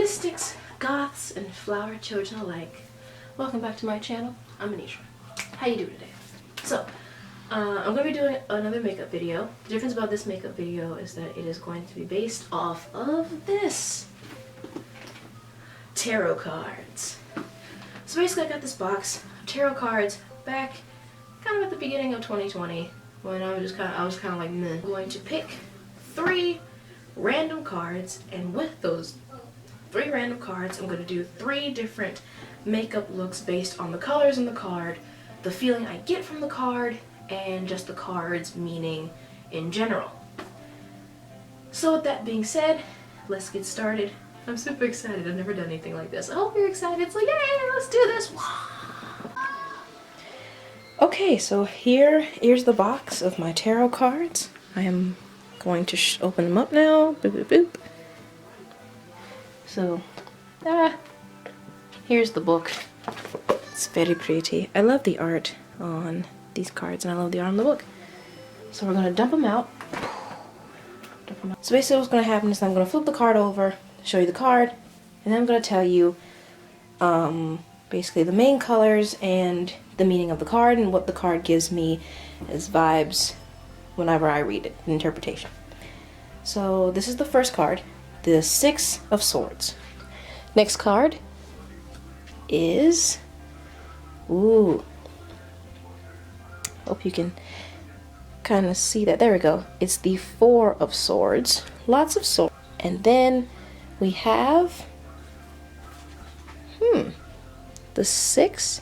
mystics, goths, and flower children alike. Welcome back to my channel. I'm Anisha. How you doing today? So, I'm going to be doing another makeup video. The difference about this makeup video is that it is going to be based off of this. Tarot cards. So basically I got this box of tarot cards back kind of at the beginning of 2020 when I was kind of like, meh. I'm going to pick 3 random cards, and with those 3 random cards I'm going to do 3 different makeup looks based on the colors in the card, the feeling I get from the card, and just the card's meaning in general. So with that being said, let's get started. I'm super excited. I've never done anything like this. I hope you're excited. So yay, let's do this. Okay, so here's the box of my tarot cards. I am going to open them up now. Boop, boop, boop. So, here's the book. It's very pretty. I love the art on these cards, and I love the art on the book. So we're gonna dump them out. So basically what's gonna happen is I'm gonna flip the card over, show you the card, and then I'm gonna tell you basically the main colors and the meaning of the card and what the card gives me as vibes whenever I read it, interpretation. So this is the first card, the 6 of Swords. Next card is, ooh, hope you can kind of see that. There we go. It's the 4 of Swords. Lots of swords. And then we have the 6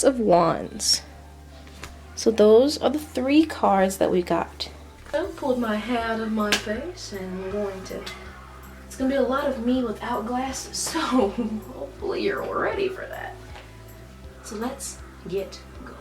of Wands. So those are the 3 cards that we got. I pulled my hair out of my face, and it's gonna be a lot of me without glasses, so hopefully you're all ready for that. So let's get going.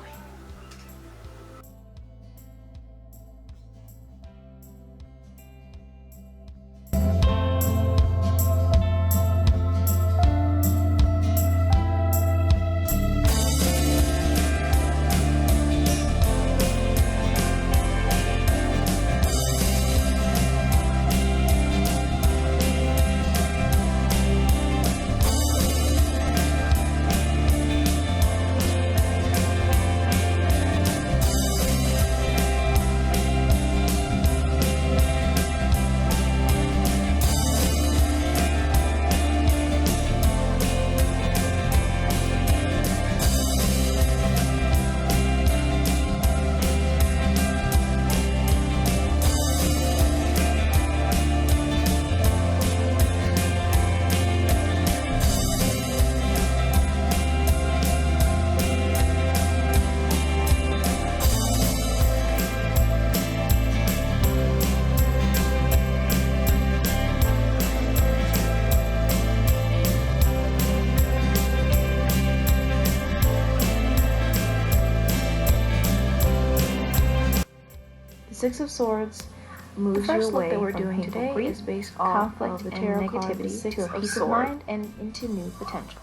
Six of Swords moves you away that we're doing today is based off conflict of the tarot and negativity to a peace of mind and into new potential.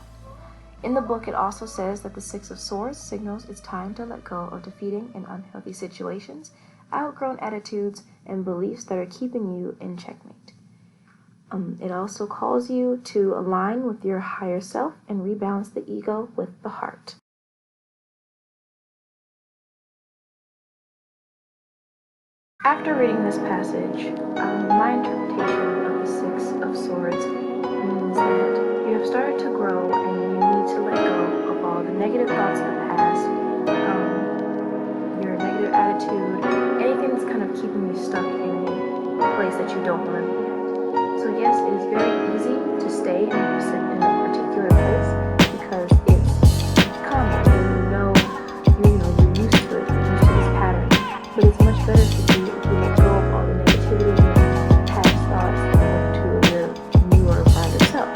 In the book, it also says that the 6 of Swords signals it's time to let go of defeating and unhealthy situations, outgrown attitudes, and beliefs that are keeping you in checkmate. It also calls you to align with your higher self and rebalance the ego with the heart. After reading this passage, my interpretation of the 6 of Swords means that you have started to grow and you need to let go of all the negative thoughts of the past, your negative attitude, anything that's kind of keeping you stuck in a place that you don't want to be at. So yes, it is very easy to stay and sit in a particular place because it's common and you're used to it, you're used to this pattern. But it's much better to do if you let go of all the negativity and past thoughts and look to your newer, brighter self.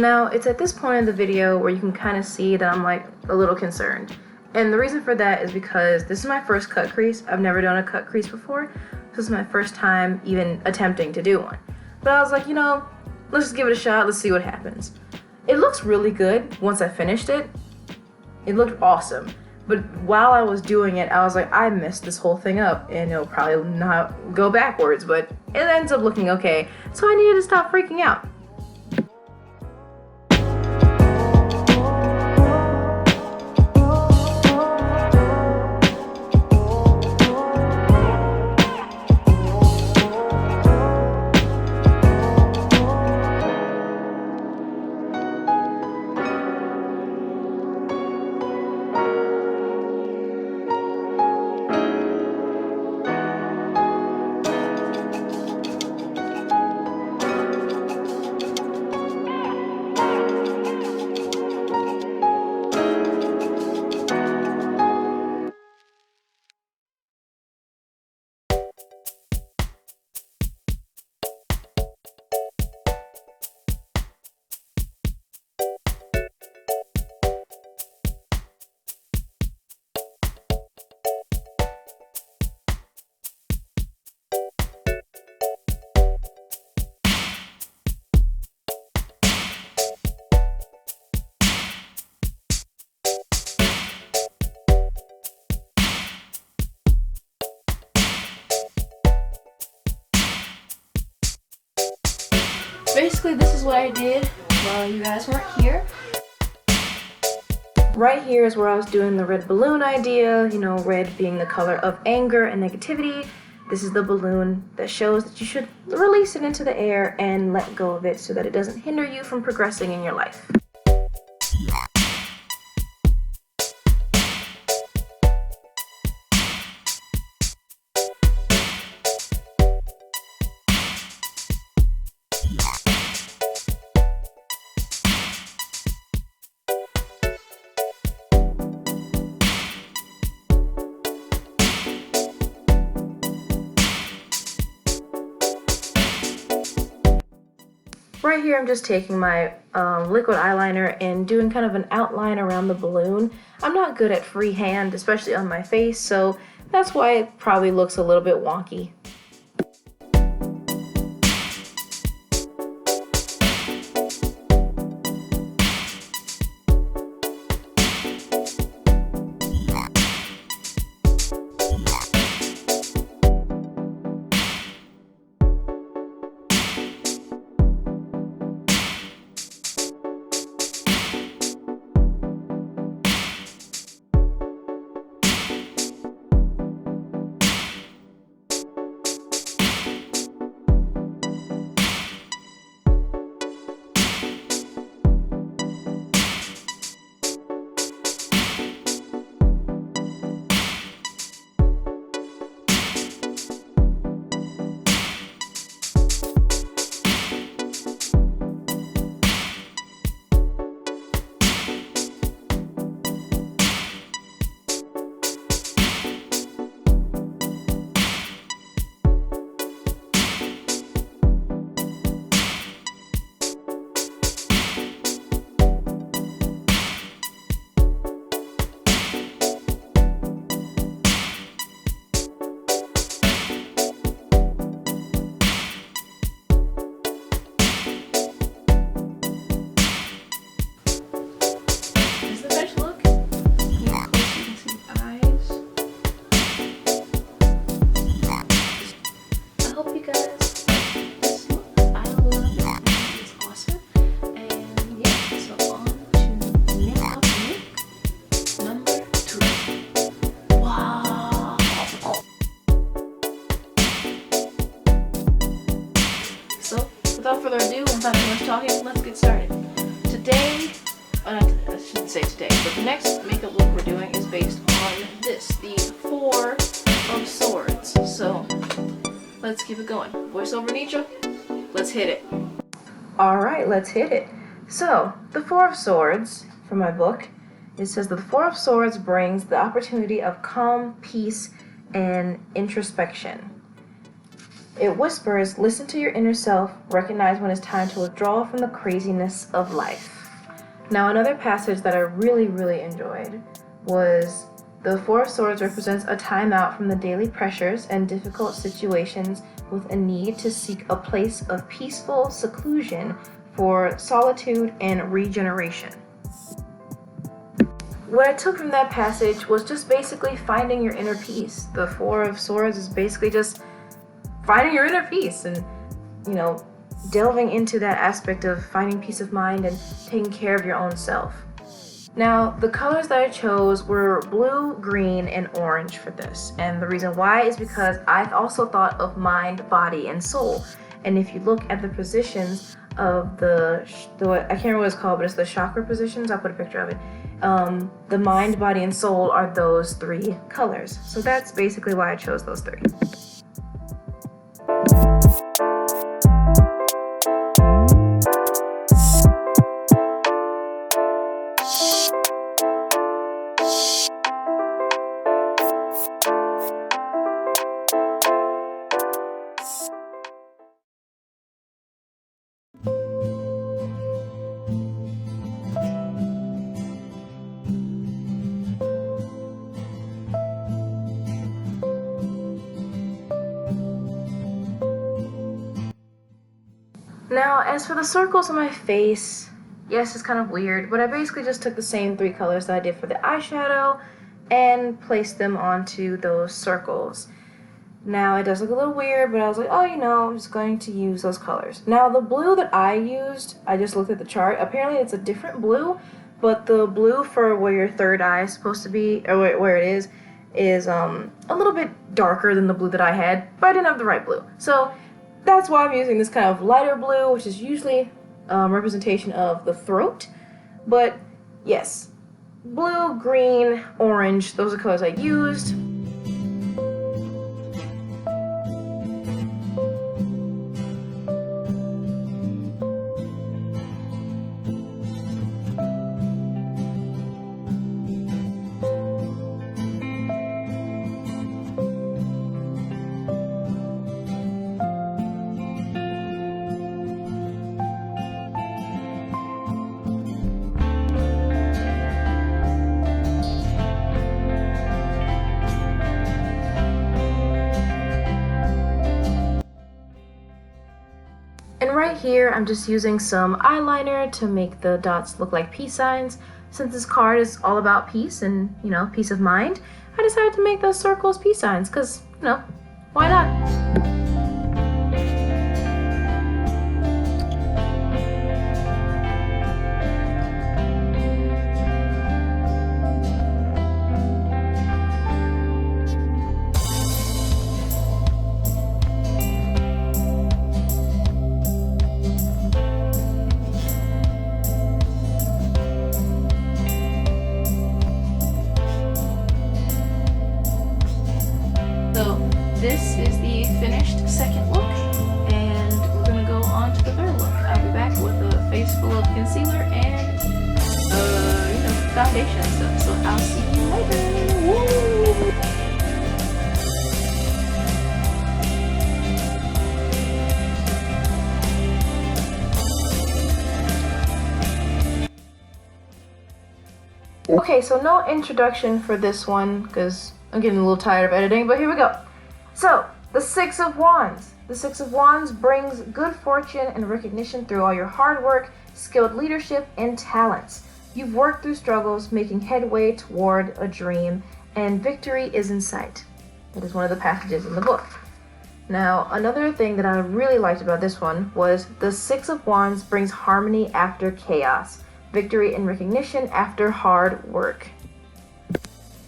Now, it's at this point in the video where you can kind of see that I'm like a little concerned. And the reason for that is because this is my first cut crease. I've never done a cut crease before. This is my first time even attempting to do one. But I was like, you know, let's just give it a shot. Let's see what happens. It looks really good once I finished it. It looked awesome. But while I was doing it, I was like, I messed this whole thing up and it'll probably not go backwards, but it ends up looking okay. So I needed to stop freaking out. Basically, this is what I did while you guys weren't here. Right here is where I was doing the red balloon idea, you know, red being the color of anger and negativity. This is the balloon that shows that you should release it into the air and let go of it so that it doesn't hinder you from progressing in your life. Right here I'm just taking my liquid eyeliner and doing kind of an outline around the balloon. I'm not good at freehand, especially on my face, so that's why it probably looks a little bit wonky. Without further ado, without too much talking, let's get started. Today, I shouldn't say today, but the next makeup look we're doing is based on this, the Four of Swords. So, let's keep it going. Voiceover Nitra, let's hit it. Alright, let's hit it. So, the Four of Swords, from my book, it says that the Four of Swords brings the opportunity of calm, peace, and introspection. It whispers, listen to your inner self, recognize when it's time to withdraw from the craziness of life. Now, another passage that I really, really enjoyed was the Four of Swords represents a time out from the daily pressures and difficult situations with a need to seek a place of peaceful seclusion for solitude and regeneration. What I took from that passage was just basically finding your inner peace. The Four of Swords is basically just finding your inner peace and, delving into that aspect of finding peace of mind and taking care of your own self. Now, the colors that I chose were blue, green, and orange for this. And the reason why is because I've also thought of mind, body, and soul. And if you look at the positions of the I can't remember what it's called, but it's the chakra positions. I'll put a picture of it. The mind, body, and soul are those three colors. So that's basically why I chose those three. Now, as for the circles on my face, yes, it's kind of weird, but I basically just took the same three colors that I did for the eyeshadow and placed them onto those circles. Now, it does look a little weird, but I was like, I'm just going to use those colors. Now, the blue that I used, I just looked at the chart. Apparently, it's a different blue, but the blue for where your third eye is supposed to be, or where it is a little bit darker than the blue that I had, but I didn't have the right blue. So that's why I'm using this kind of lighter blue, which is usually representation of the throat. But yes, blue, green, orange, those are the colors I used. And right here, I'm just using some eyeliner to make the dots look like peace signs. Since this card is all about peace and, peace of mind, I decided to make those circles peace signs because, why not? So this is the finished second look, and we're gonna go on to the third look. I'll be back with a face full of concealer and, foundation and stuff. So I'll see you later. Woo! Okay, so no introduction for this one because I'm getting a little tired of editing, but here we go. So, the Six of Wands. The Six of Wands brings good fortune and recognition through all your hard work, skilled leadership, and talents. You've worked through struggles, making headway toward a dream, and victory is in sight. That is one of the passages in the book. Now, another thing that I really liked about this one was the Six of Wands brings harmony after chaos, victory and recognition after hard work.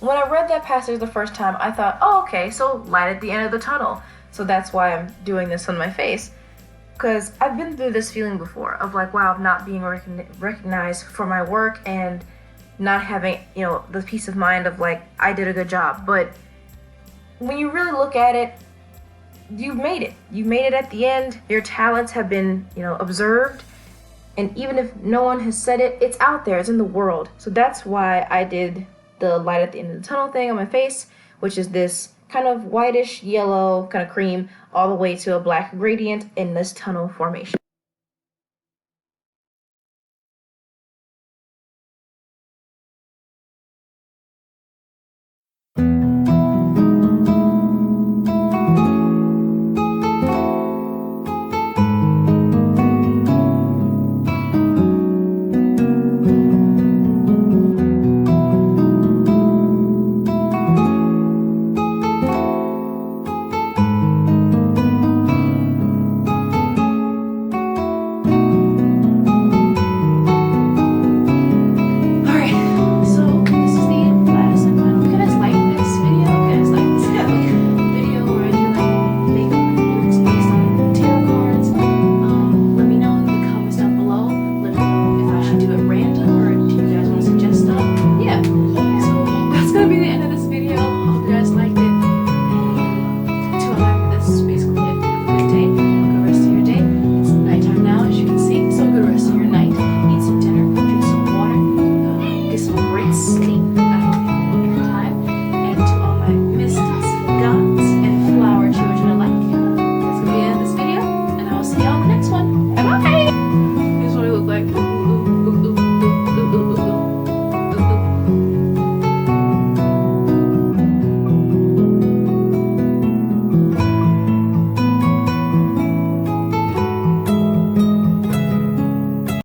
When I read that passage the first time, I thought, okay, so light at the end of the tunnel. So that's why I'm doing this on my face. Because I've been through this feeling before of like, wow, not being recognized for my work and not having, the peace of mind of like, I did a good job. But when you really look at it, you've made it. You made it at the end. Your talents have been, observed. And even if no one has said it, it's out there. It's in the world. So that's why I did the light at the end of the tunnel thing on my face, which is this kind of whitish yellow, kind of cream, all the way to a black gradient in this tunnel formation.